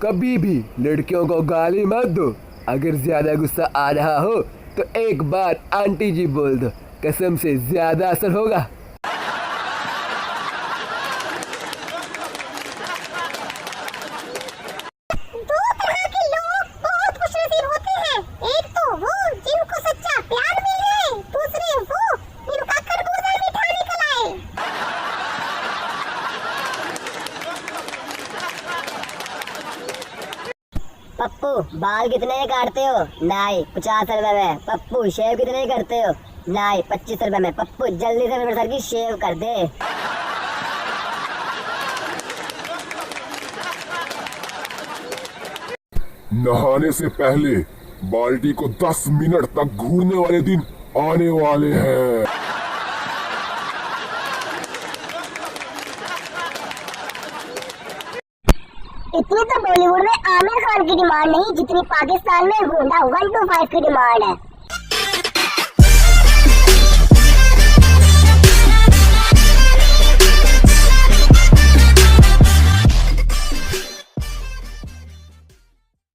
कभी भी लड़कियों को गाली मत दो। अगर ज्यादा गुस्सा आ रहा हो तो एक बार आंटी जी बोल दो, कसम से ज्यादा असर होगा। दो तरह के लोग बहुत खुशनसीब होते हैं। एक तो वो जिनको सच्चा प्यार मिल जाए, दूसरे वो जिनका खरबूजा मीठा निकल आए। पप्पू बाल कितने काटते हो? नाई 50 रुपए में। पप्पू शेव कितने करते हो? नाई 25 रुपए में। पप्पू जल्दी से मेरे सर की शेव कर दे। नहाने से पहले बाल्टी को 10 मिनट तक घूरने वाले दिन आने वाले हैं। इतनी तो बॉलीवुड में आमिर खान की डिमांड नहीं जितनी पाकिस्तान में हुंडा 125 की डिमांड है।